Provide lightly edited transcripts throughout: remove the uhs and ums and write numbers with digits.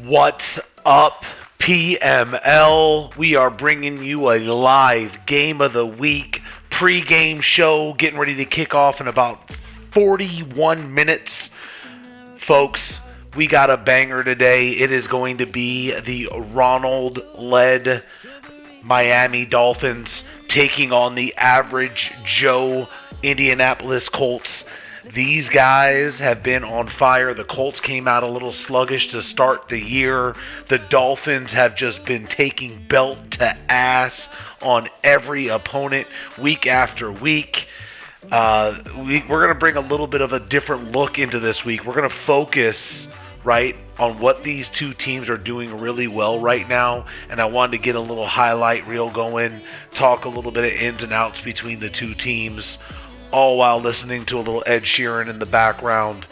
What's up, PML? We are bringing you a live game of the week pregame show, getting ready to kick off in about 41 minutes. Folks, we got a banger today. It is going to be the Ronald-led Miami Dolphins taking on the AVG JOe Indianapolis Colts. These guys have been on fire. The Colts came out a little sluggish to start the year. The Dolphins have just been taking belt to ass on every opponent week after week. We're going to bring a little bit of a different look into this week. We're going to focus right on what these two teams are doing really well right now, and I wanted to get a little highlight reel going, talk a little bit of ins and outs between the two teams, all while listening to a little Ed Sheeran in the background.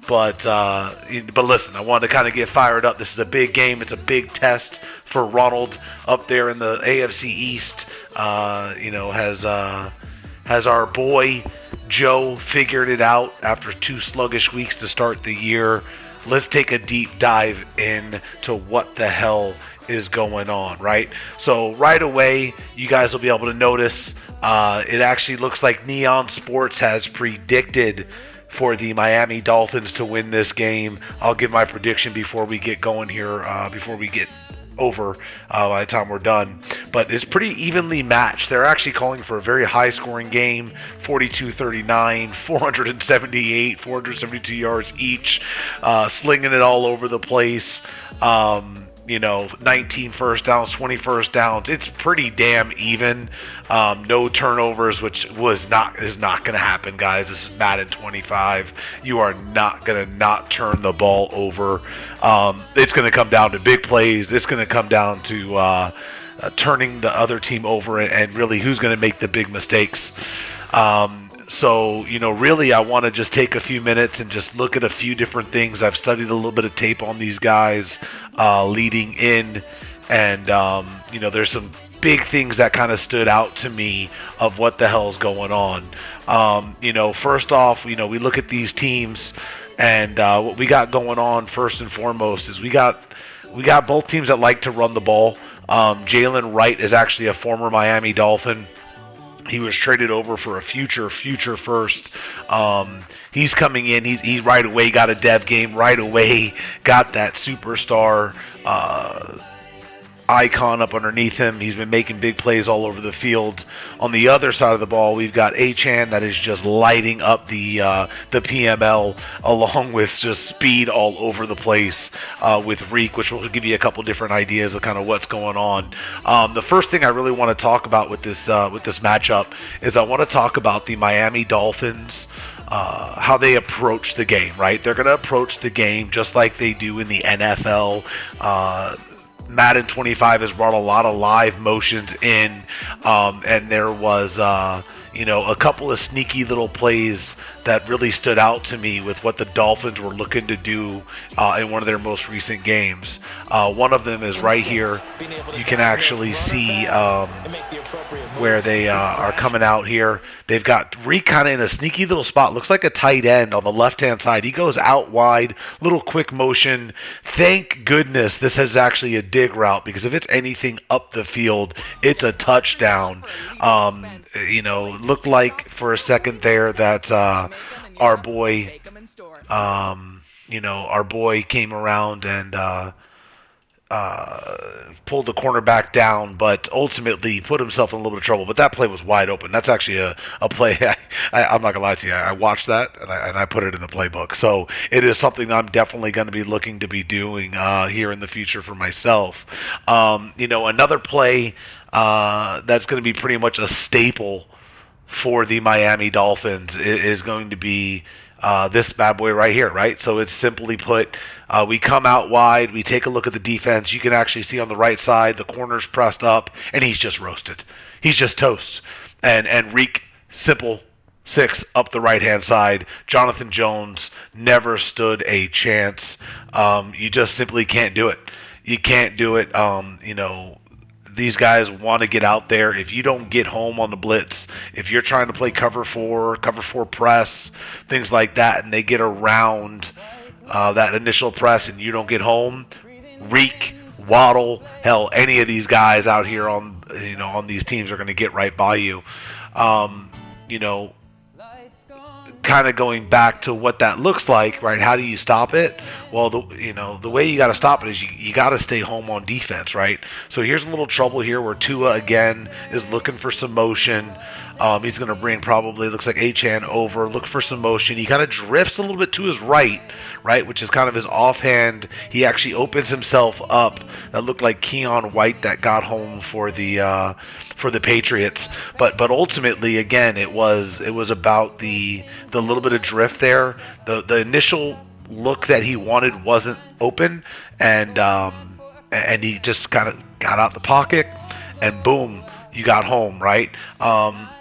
But listen, I wanted to kind of get fired up. This is a big game. It's a big test for Ronald up there in the AFC East. Has our boy Joe figured it out after 2 sluggish weeks to start the year? Let's take a deep dive into what the hell is going on, right? So right away, you guys will be able to notice it actually looks like Neon Sports has predicted for the Miami Dolphins to win this game. I'll give my prediction before we get going here, before we get over by the time we're done. But it's pretty evenly matched. They're actually calling for a very high-scoring game, 42-39, 478, 472 yards each, slinging it all over the place. 19 first downs, 20 first downs. It's pretty damn even. No turnovers, which is not going to happen, guys. This is Madden 25. You are not going to not turn the ball over. It's going to come down to big plays. It's going to come down to turning the other team over and really who's going to make the big mistakes. Really, I want to just take a few minutes and just look at a few different things. I've studied a little bit of tape on these guys leading in, and there's some big things that kind of stood out to me of what the hell's going on. First off, we look at these teams, and what we got going on first and foremost is we got both teams that like to run the ball. Jalen Wright is actually a former Miami Dolphin. He was traded over for a future first. He's coming in. He right away got a dev game. Right away got that superstar icon up underneath him. He's been making big plays all over the field. On the other side of the ball, we've got Achan that is just lighting up the PML, along with just speed all over the place with Reek, which will give you a couple different ideas of kind of what's going on. The first thing I really want to talk about with this matchup is I want to talk about the Miami Dolphins. How they approach the game, right? They're going to approach the game just like they do in the NFL. Madden 25 has brought a lot of live motions in, and there was, a couple of sneaky little plays that really stood out to me with what the Dolphins were looking to do in one of their most recent games. One of them is right here. You can actually see where they are coming out here. They've got Reek kind of in a sneaky little spot. Looks like a tight end on the left-hand side. He goes out wide, little quick motion. Thank goodness this is actually a dig route, because if it's anything up the field, it's a touchdown. Looked like for a second there that our boy came around and pulled the cornerback down, but ultimately put himself in a little bit of trouble. But that play was wide open. That's actually a play. I'm not gonna lie to you. I watched that and I put it in the playbook. So it is something I'm definitely going to be looking to be doing here in the future for myself. Another play that's going to be pretty much a staple for the Miami Dolphins is going to be this bad boy right here, right? So it's simply put, we come out wide, we take a look at the defense. You can actually see on the right side, the corner's pressed up, and he's just roasted. He's just toast. And Reek, simple 6 up the right-hand side. Jonathan Jones never stood a chance. You just simply can't do it. You can't do it. These guys want to get out there. If you don't get home on the blitz, if you're trying to play cover four press, things like that, and they get around that initial press and you don't get home, Reek, Waddle, hell, any of these guys out here on on these teams are going to get right by you. Um, you know, kind of going back to what that looks like, right? How do you stop it? Well, the way you got to stop it is you got to stay home on defense, right? So here's a little trouble here where Tua again is looking for some motion. He's going to bring probably, looks like Achan over, look for some motion. He kind of drifts a little bit to his right, which is kind of his offhand. He actually opens himself up. That looked like Keon White that got home for the Patriots, but ultimately again it was about the little bit of drift there. The initial look that he wanted wasn't open, and he just kind of got out the pocket, and boom, you got home, right?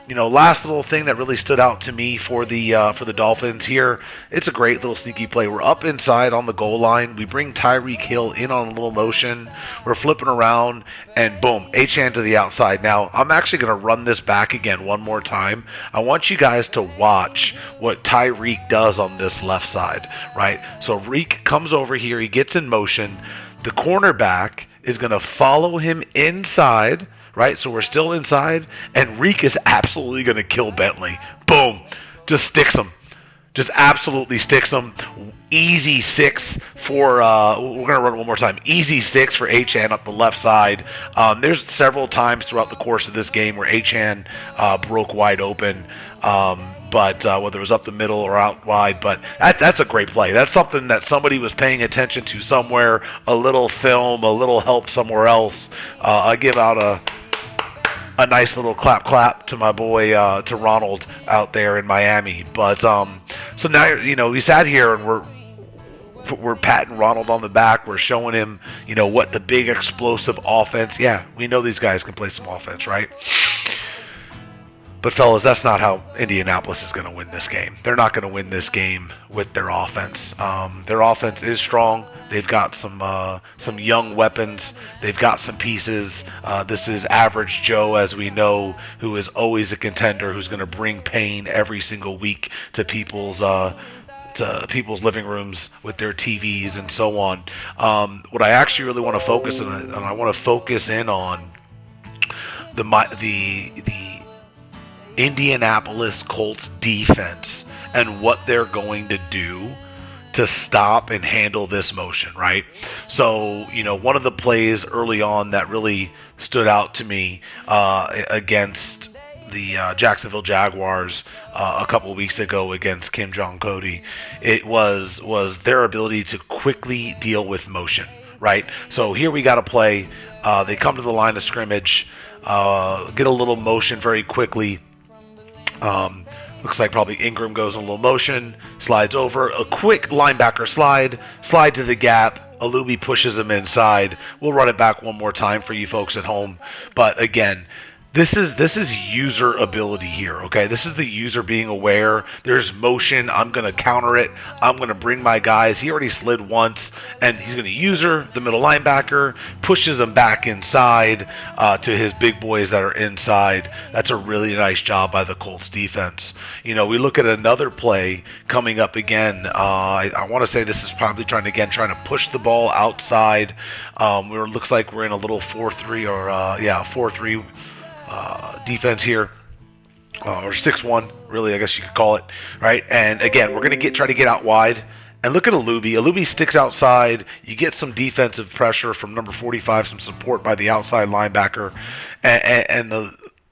Last little thing that really stood out to me for the Dolphins here, it's a great little sneaky play. We're up inside on the goal line. We bring Tyreek Hill in on a little motion. We're flipping around, and boom, H-hand to the outside. Now, I'm actually going to run this back again one more time. I want you guys to watch what Tyreek does on this left side, right? So Reek comes over here. He gets in motion. The cornerback is going to follow him inside, right? So we're still inside, and Reek is absolutely going to kill Bentley. Boom. Just sticks him. Just absolutely sticks him. Easy 6 for, we're going to run it one more time. Easy 6 for Achan up the left side. There's several times throughout the course of this game where Achan broke wide open. But whether it was up the middle or out wide, but that's a great play. That's something that somebody was paying attention to somewhere, a little film, a little help somewhere else. I give out a nice little clap to my boy, to Ronald out there in Miami. But so now, we sat here and we're patting Ronald on the back. We're showing him, what the big explosive offense. Yeah, we know these guys can play some offense, right? But fellas, that's not how Indianapolis is going to win this game. They're not going to win this game with their offense. Their offense is strong. They've got some young weapons. They've got some pieces. This is Average Joe, as we know, who is always a contender, who's going to bring pain every single week to people's living rooms with their TVs and so on. What I actually really want to focus on, and I want to focus in on the Indianapolis Colts defense and what they're going to do to stop and handle this motion, right? So, one of the plays early on that really stood out to me against the Jacksonville Jaguars a couple of weeks ago against Kim Jong-Cody, it was their ability to quickly deal with motion, right? So here we got a play. They come to the line of scrimmage, get a little motion very quickly. Looks like probably Ingram goes in a little motion, slides over, a quick linebacker slide to the gap. Alubi pushes him inside. We'll run it back one more time for you folks at home. But again, this is user ability here, okay? This is the user being aware. There's motion. I'm going to counter it. I'm going to bring my guys. He already slid once, and he's going to user the middle linebacker, pushes him back inside to his big boys that are inside. That's a really nice job by the Colts defense. We look at another play coming up again. I want to say this is probably trying to push the ball outside. Looks like we're in a little 4-3 or 4-3 defense here, or 6-1, really, I guess you could call it, right? And again, we're going to try to get out wide. And look at Alubi. Alubi sticks outside. You get some defensive pressure from number 45, some support by the outside linebacker, and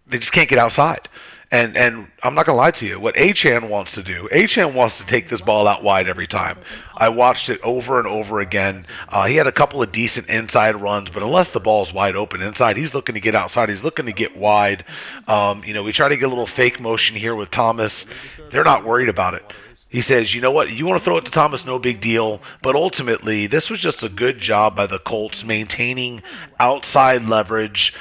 they just can't get outside. And I'm not going to lie to you. What Achan wants to do, Achan wants to take this ball out wide every time. I watched it over and over again. He had a couple of decent inside runs, but unless the ball's wide open inside, he's looking to get outside. He's looking to get wide. We try to get a little fake motion here with Thomas. They're not worried about it. He says, you know what, you want to throw it to Thomas, no big deal. But ultimately, this was just a good job by the Colts maintaining outside leverage.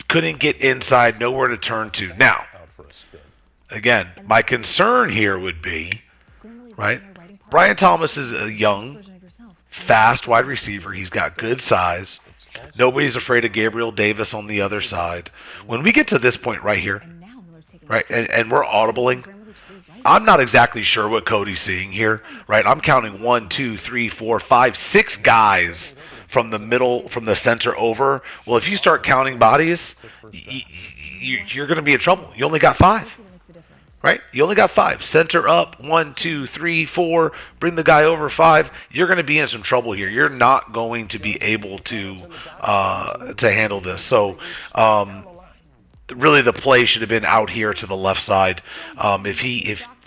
Couldn't get inside, nowhere to turn to. Now, again, my concern here would be, right, Brian Thomas is a young, fast wide receiver. He's got good size. Nobody's afraid of Gabriel Davis on the other side. When we get to this point right here, right, and we're audibling, I'm not exactly sure what Cody's seeing here, right? I'm counting 1, 2, 3, 4, 5, 6 guys from the center over. Well, if you start counting bodies, you're going to be in trouble. You only got 5. Right? You only got 5. Center up, 1, 2, 3, 4. Bring the guy over 5. You're going to be in some trouble here. You're not going to be able to handle this. So, really, the play should have been out here to the left side.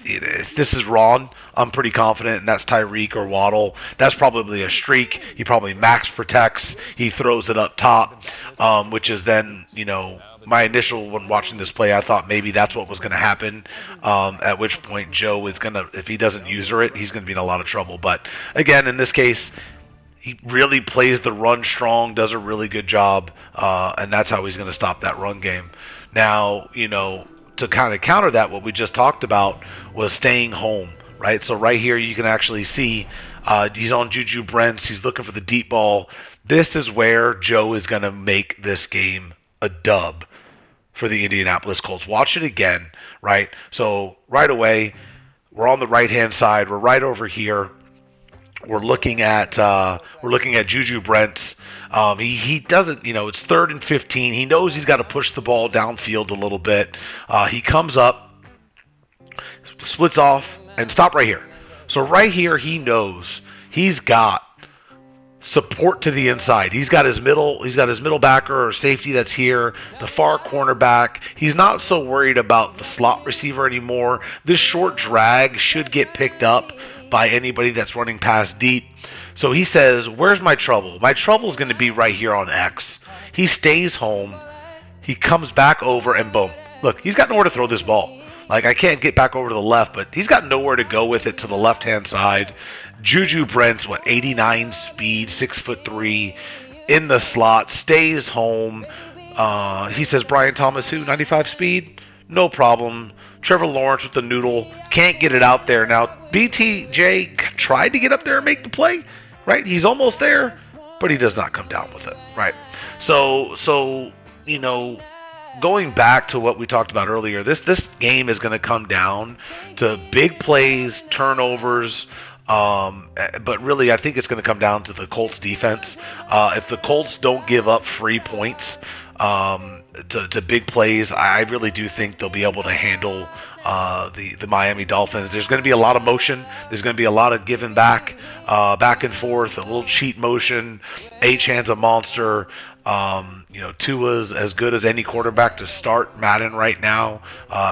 If this is Ron, I'm pretty confident, and that's Tyreek or Waddle. That's probably a streak. He probably max protects. He throws it up top, which is then, my initial when watching this play, I thought maybe that's what was going to happen. At which point Joe is going to, if he doesn't user it, he's going to be in a lot of trouble. But again, in this case, he really plays the run strong, does a really good job, and that's how he's going to stop that run game. Now, to kind of counter that, what we just talked about was staying home, right? So right here you can actually see he's on Juju Brents. He's looking for the deep ball. This is where Joe is going to make this game a dub for the Indianapolis Colts. Watch it again, right? So right away, we're on the right-hand side. We're right over here. We're looking at Juju Brents. He doesn't, it's 3rd and 15. He knows he's got to push the ball downfield a little bit. He comes up, splits off, and stop right here. So right here, he knows he's got support to the inside. He's got his middle backer or safety that's here, the far cornerback. He's not so worried about the slot receiver anymore. This short drag should get picked up by anybody that's running past deep. So he says, where's my trouble? My trouble is going to be right here on X. He stays home. He comes back over and boom. Look, he's got nowhere to throw this ball. Like, I can't get back over to the left, but he's got nowhere to go with it to the left-hand side. Juju Brents, 89 speed, 6'3", in the slot, stays home. He says, Brian Thomas, who, 95 speed? No problem. Trevor Lawrence with the noodle, can't get it out there. Now, BTJ tried to get up there and make the play, right? He's almost there, but he does not come down with it, right? So going back to what we talked about earlier, this game is going to come down to big plays, turnovers, but really I think it's going to come down to the Colts defense. If the Colts don't give up free points to big plays, I really do think they'll be able to handle the Miami Dolphins. There's going to be a lot of motion. There's going to be a lot of giving back and forth, a little cheat motion. H-Hand's a monster. Tua's as good as any quarterback to start Madden right now,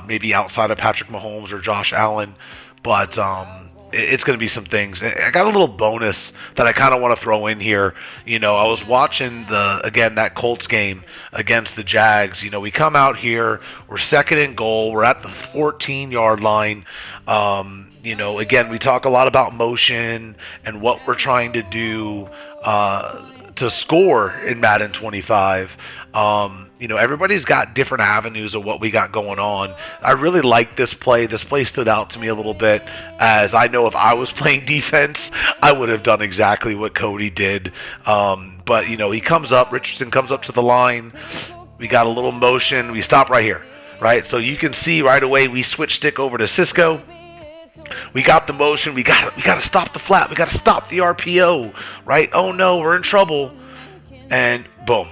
maybe outside of Patrick Mahomes or Josh Allen. But it's going to be some things. I got a little bonus that I kind of want to throw in here. I was watching that Colts game against the Jags. We come out here, we're 2nd and goal, we're at the 14-yard line. Again, we talk a lot about motion and what we're trying to do to score in Madden 25. Everybody's got different avenues of what we got going on. I really like this play. This play stood out to me a little bit, as I know if I was playing defense, I would have done exactly what Cody did. But he comes up, Richardson comes up to the line. We got a little motion. We stop right here, right? So you can see right away we switch stick over to Cisco. We got the motion. We got to stop the flat. We got to stop the RPO, right? Oh no, we're in trouble. And boom.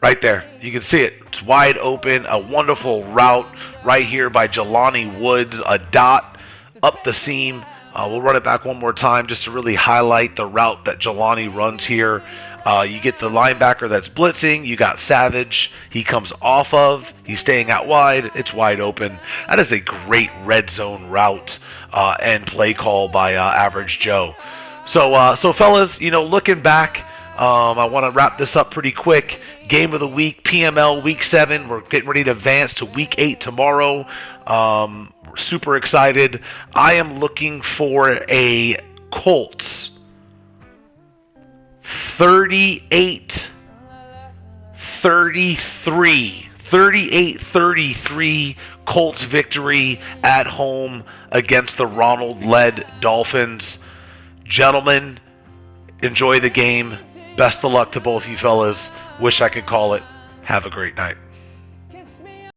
Right there. You can see it. It's wide open. A wonderful route right here by Jelani Woods. A dot up the seam. We'll run it back one more time just to really highlight the route that Jelani runs here. You get the linebacker that's blitzing. You got Savage. He comes off of. He's staying out wide. It's wide open. That is a great red zone route and play call by AVG JOe. So fellas, looking back, I want to wrap this up pretty quick. Game of the week, PML week 7. We're getting ready to advance to week 8 tomorrow. We're super excited. I am looking for a Colts 38-33 Colts victory at home against the Ronald-led Dolphins. Gentlemen, enjoy the game. Best of luck to both you fellas. Wish I could call it. Have a great night.